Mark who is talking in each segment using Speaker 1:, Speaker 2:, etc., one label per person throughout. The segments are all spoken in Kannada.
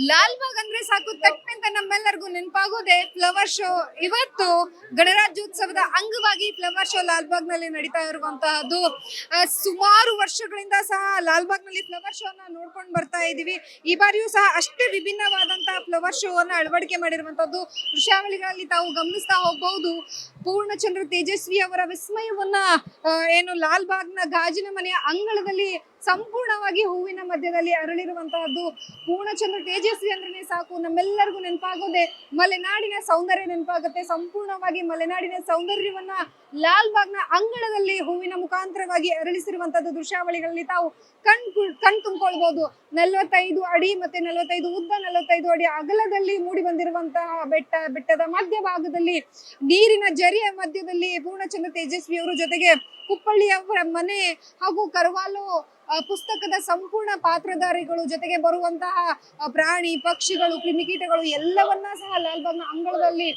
Speaker 1: ಲಾಲ್ಬಾಗ್ ಅಂದ್ರೆ ಸಾಕು ತಟ್ಟಂತ ನಮ್ಮೆಲ್ಲರಿಗೂ ನೆನಪಾಗೋದೆ ಫ್ಲವರ್ ಶೋ. ಇವತ್ತು ಗಣರಾಜ್ಯೋತ್ಸವದ ಅಂಗವಾಗಿ ಫ್ಲವರ್ ಶೋ ಲಾಲ್ಬಾಗ್ ನಲ್ಲಿ ನಡೀತಾ ಇರುವಂತಹದ್ದು. ಸುಮಾರು ವರ್ಷಗಳಿಂದ ಸಹ ಲಾಲ್ಬಾಗ್ ನಲ್ಲಿ ಫ್ಲವರ್ ಶೋ ನ ನೋಡ್ಕೊಂಡು ಬರ್ತಾ ಇದೀವಿ. ಈ ಬಾರಿಯೂ ಸಹ ಅಷ್ಟೇ ವಿಭಿನ್ನವಾದಂತಹ ಫ್ಲವರ್ ಶೋ ಅನ್ನ ಅಳವಡಿಕೆ ಮಾಡಿರುವಂತದ್ದು ದೃಶ್ಯಾವಳಿಗಳಲ್ಲಿ ತಾವು ಗಮನಿಸ್ತಾ ಹೋಗಬಹುದು. ಪೂರ್ಣಚಂದ್ರ ತೇಜಸ್ವಿ ಅವರ ವಿಸ್ಮಯವನ್ನ ಏನು ಲಾಲ್ಬಾಗ್ ನ ಗಾಜಿನ ಮನೆಯ ಅಂಗಳದಲ್ಲಿ ಸಂಪೂರ್ಣವಾಗಿ ಹೂವಿನ ಮಧ್ಯದಲ್ಲಿ ಅರಳಿರುವಂತಹದ್ದು. ಪೂರ್ಣಚಂದ್ರ ತೇಜಸ್ವಿ ಅಂದ್ರೆ ಸಾಕು ನಮ್ಮೆಲ್ಲರಿಗೂ ನೆನಪಾಗೋದೆ ಮಲೆನಾಡಿನ ಸೌಂದರ್ಯ ನೆನಪಾಗುತ್ತೆ. ಸಂಪೂರ್ಣವಾಗಿ ಮಲೆನಾಡಿನ ಸೌಂದರ್ಯವನ್ನ ಲಾಲ್ಬಾಗ್ನ ಅಂಗಳದಲ್ಲಿ ಹೂವಿನ ಮುಖಾಂತರವಾಗಿ ಅರಳಿಸಿರುವಂತದ್ದು ದೃಶ್ಯಾವಳಿಗಳಲ್ಲಿ ತಾವು ಕಣ್ ತುಂಬಿಕೊಳ್ಬಹುದು. 45 ಅಡಿ ಮತ್ತೆ 45 ಉದ್ದ, 45 ಅಡಿ ಅಗಲದಲ್ಲಿ ಮೂಡಿ ಬಂದಿರುವಂತಹ ಬೆಟ್ಟದ ಮಧ್ಯಭಾಗದಲ್ಲಿ ನೀರಿನ ಜರಿಯ ಮಧ್ಯದಲ್ಲಿ ಪೂರ್ಣಚಂದ್ರ ತೇಜಸ್ವಿ ಅವರು ಜೊತೆಗೆ ಕುಪ್ಪಳ್ಳಿ ಅವರ ಮನೆ ಹಾಗೂ ಕರವಾಲು ಪುಸ್ತಕದ ಸಂಪೂರ್ಣ ಪಾತ್ರಧಾರಿಗಳು ಜೊತೆಗೆ ಬರುವಂತಹ ಪ್ರಾಣಿ ಪಕ್ಷಿಗಳು ಕ್ರಿಮಿಕೀಟಗಳು ಎಲ್ಲವನ್ನ ಸಹ ಲಾಲ್ಬಾಗ್ನ ಅಂಗಳದಲ್ಲಿ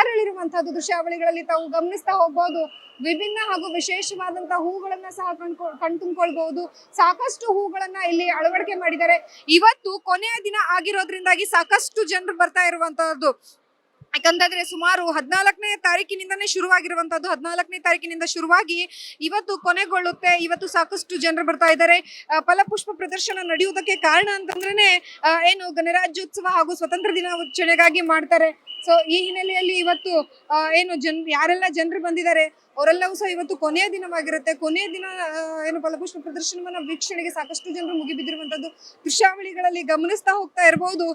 Speaker 1: ಅರಳಿರುವಂತಹದ್ದು ದೃಶ್ಯಾವಳಿಗಳಲ್ಲಿ ತಾವು ಗಮನಿಸ್ತಾ ಹೋಗ್ಬಹುದು. ವಿಭಿನ್ನ ಹಾಗೂ ವಿಶೇಷವಾದಂತಹ ಹೂಗಳನ್ನ ಸಹ ಕಣ್ತುಂಬಿಕೊಳ್ಬಹುದು. ಸಾಕಷ್ಟು ಹೂಗಳನ್ನ ಇಲ್ಲಿ ಅಳವಡಿಕೆ ಮಾಡಿದ್ದಾರೆ. ಇವತ್ತು ಕೊನೆಯ ದಿನ ಆಗಿರೋದ್ರಿಂದಾಗಿ ಸಾಕಷ್ಟು ಜನರು ಬರ್ತಾ ಇರುವಂತಹದ್ದು. ಯಾಕಂತಂದ್ರೆ ಸುಮಾರು 14ನೇ ತಾರೀಕಿನಿಂದನೇ ಶುರುವಾಗಿರುವಂತದ್ದು. 14ನೇ ತಾರೀಕಿನಿಂದ ಶುರುವಾಗಿ ಇವತ್ತು ಕೊನೆಗೊಳ್ಳುತ್ತೆ. ಇವತ್ತು ಸಾಕಷ್ಟು ಜನರು ಬರ್ತಾ ಇದ್ದಾರೆ. ಫಲಪುಷ್ಪ ಪ್ರದರ್ಶನ ನಡೆಯುವುದಕ್ಕೆ ಕಾರಣ ಅಂತಂದ್ರೇನೆ ಏನು ಗಣರಾಜ್ಯೋತ್ಸವ ಹಾಗೂ ಸ್ವತಂತ್ರ ದಿನಾಚರಣೆಗಾಗಿ ಮಾಡ್ತಾರೆ. ಸೊ ಈ ಹಿನ್ನೆಲೆಯಲ್ಲಿ ಇವತ್ತು ಏನು ಯಾರೆಲ್ಲ ಜನರು ಬಂದಿದ್ದಾರೆ ಅವರೆಲ್ಲವೂ ಸಹ ಇವತ್ತು ಕೊನೆಯ ದಿನವಾಗಿರುತ್ತೆ. ಕೊನೆಯ ದಿನ ಏನು ಫಲಪುಷ್ಪ ಪ್ರದರ್ಶನವನ್ನ ವೀಕ್ಷಣೆಗೆ ಸಾಕಷ್ಟು ಜನರು ಮುಗಿಬಿದ್ದಿರುವಂತದ್ದು ದೃಶ್ಯಾವಳಿಗಳಲ್ಲಿ ಗಮನಿಸ್ತಾ ಹೋಗ್ತಾ ಇರಬಹುದು.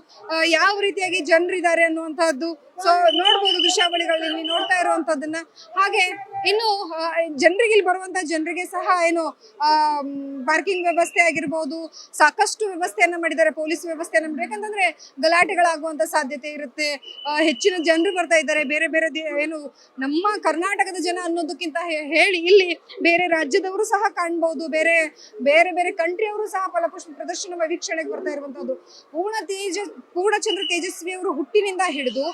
Speaker 1: ಯಾವ ರೀತಿಯಾಗಿ ಜನರಿದ್ದಾರೆ ಅನ್ನುವಂತಹದ್ದು ಸೊ ನೋಡ್ಬೋದು ದೃಶ್ಯಾವಳಿಗಳಲ್ಲಿ ನೋಡ್ತಾ ಇರುವಂತದ್ದನ್ನ. ಹಾಗೆ ಇನ್ನು ಜನರಿಗೆ ಇಲ್ಲಿ ಬರುವಂತಹ ಜನರಿಗೆ ಸಹ ಏನು ಪಾರ್ಕಿಂಗ್ ವ್ಯವಸ್ಥೆ ಆಗಿರ್ಬೋದು, ಸಾಕಷ್ಟು ವ್ಯವಸ್ಥೆಯನ್ನ ಮಾಡಿದ್ದಾರೆ, ಪೊಲೀಸ್ ವ್ಯವಸ್ಥೆಯನ್ನ ಮಾಡಿದ್ದಾರೆ. ಯಾಕಂತಂದ್ರೆ ಗಲಾಟೆಗಳಾಗುವಂತ ಸಾಧ್ಯತೆ ಇರುತ್ತೆ. ಹೆಚ್ಚಿನ ಜನರು ಬರ್ತಾ ಇದ್ದಾರೆ. ಬೇರೆ ಬೇರೆ ಏನು ನಮ್ಮ ಕರ್ನಾಟಕದ ಜನ ಅನ್ನೋದಕ್ಕಿಂತ ಹೇಳಿ ಇಲ್ಲಿ ಬೇರೆ ರಾಜ್ಯದವರು ಸಹ ಕಾಣ್ಬಹುದು. ಬೇರೆ ಬೇರೆ ಕಂಟ್ರಿಯವರು ಸಹ ಫಲಪುಷ್ಪ ಪ್ರದರ್ಶನ ವೀಕ್ಷಣೆಗೆ ಬರ್ತಾ ಇರುವಂತದ್ದು. ಪೂರ್ಣಚಂದ್ರ ತೇಜಸ್ವಿ ಅವರು ಹುಟ್ಟಿನಿಂದ ಹಿಡಿದು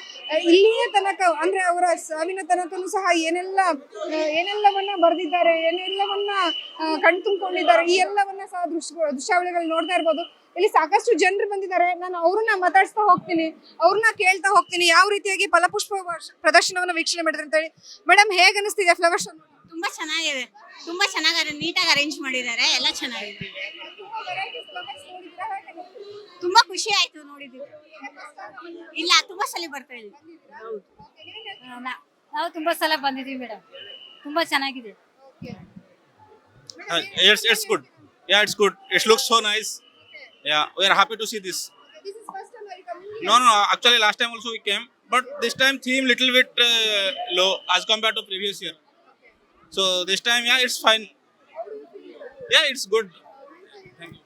Speaker 1: ಇಲ್ಲಿಯ ತನಕ ಅಂದ್ರೆ ಅವರ ಸಾವಿನ ತನಕನೂ ಸಹ ಏನೆಲ್ಲವನ್ನ ಬರೆದಿದ್ದಾರೆ, ಏನೆಲ್ಲವನ್ನ ಕಣ್ತುಂಬಿಕೊಂಡಿದ್ದಾರೆ, ಈ ಎಲ್ಲವನ್ನ ಸಹ ದೃಶ್ಯಾವಳಿಗಳು ನೋಡ್ತಾ ಇರ್ಬೋದು. ಇಲ್ಲಿ ಸಾಕಷ್ಟು ಜನರು ಬಂದಿದ್ದಾರೆ. ನಾನು ಅವ್ರನ್ನ ಮಾತಾಡ್ಸ್ತಾ ಹೋಗ್ತೀನಿ, ಅವ್ರನ್ನ ಕೇಳ್ತಾ ಹೋಗ್ತೀನಿ ಯಾವ ರೀತಿಯಾಗಿ ಫಲಪುಷ್ಪ ಪ್ರದರ್ಶನವನ್ನ ವೀಕ್ಷಣೆ ಮಾಡಿದ್ರೆ ಅಂತ ಹೇಳಿ. ಮೇಡಮ್, ಹೇಗೆ ಅನಿಸ್ತಿದೆ ಫ್ಲವರ್ ಶೋ?
Speaker 2: ತುಂಬಾ ಚೆನ್ನಾಗಿದೆ, ತುಂಬಾ ಚೆನ್ನಾಗಿ ನೀಟಾಗಿ ಅರೇಂಜ್ ಮಾಡಿದ್ದಾರೆ, ಎಲ್ಲ ಚೆನ್ನಾಗಿದೆ. ತುಂಬಾ ಖುಷಿ ಆಯ್ತು ನೋಡಿದ್ವಿ. ಇಲ್ಲ, ತುಂಬಾ ಸಲ ಬರ್ತಾ ಇದೀವಿ.
Speaker 3: ನಾವು ತುಂಬಾ ಸಲ ಬಂದಿದೀವಿ ಮೇಡಮ್. ತುಂಬಾ ಚೆನ್ನಾಗಿದೆ.
Speaker 4: It's good. Yeah, it's good. It looks so nice. Yeah, we are happy to see this. No. Actually, last time also we came, but this time theme little bit low as compared to previous year. So this time, yeah, it's fine. Yeah, it's good. Thank you.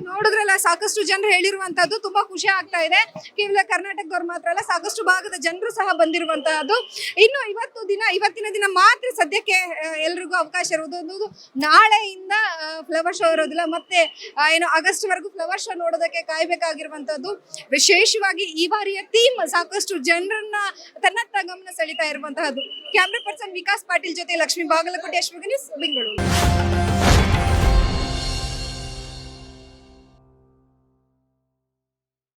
Speaker 1: ನೋಡಿದ್ರಲ್ಲ, ಸಾಕಷ್ಟು ಜನರು ಹೇಳಿರುವಂತಹದ್ದು ತುಂಬಾ ಖುಷಿ ಆಗ್ತಾ ಇದೆ. ಕೇವಲ ಕರ್ನಾಟಕದವ್ರು ಮಾತ್ರ ಅಲ್ಲ, ಸಾಕಷ್ಟು ಭಾಗದ ಜನರು ಸಹ ಬಂದಿರುವಂತಹದ್ದು. ಇನ್ನು ಇವತ್ತಿನ ದಿನ ಮಾತ್ರ ಸದ್ಯಕ್ಕೆ ಎಲ್ರಿಗೂ ಅವಕಾಶ ಇರುವುದು. ನಾಳೆಯಿಂದ ಫ್ಲವರ್ ಶೋ ಇರೋದಿಲ್ಲ. ಮತ್ತೆ ಏನು ಆಗಸ್ಟ್ ವರೆಗೂ ಫ್ಲವರ್ ಶೋ ನೋಡೋದಕ್ಕೆ ಕಾಯ್ಬೇಕಾಗಿರುವಂತದ್ದು. ವಿಶೇಷವಾಗಿ ಈ ಬಾರಿಯ ಥೀಮ್ ಸಾಕಷ್ಟು ಜನರನ್ನ ತನ್ನತ್ತ ಗಮನ ಸೆಳೀತಾ ಇರುವಂತಹದ್ದು. ಕ್ಯಾಮ್ರಾ ಪರ್ಸನ್ ವಿಕಾಸ್ ಪಾಟೀಲ್ ಜೊತೆ ಲಕ್ಷ್ಮೀ ಬಾಗಲಕೋಟೆ, ಅಶ್ವಗನಿ, ಬೆಂಗಳೂರು.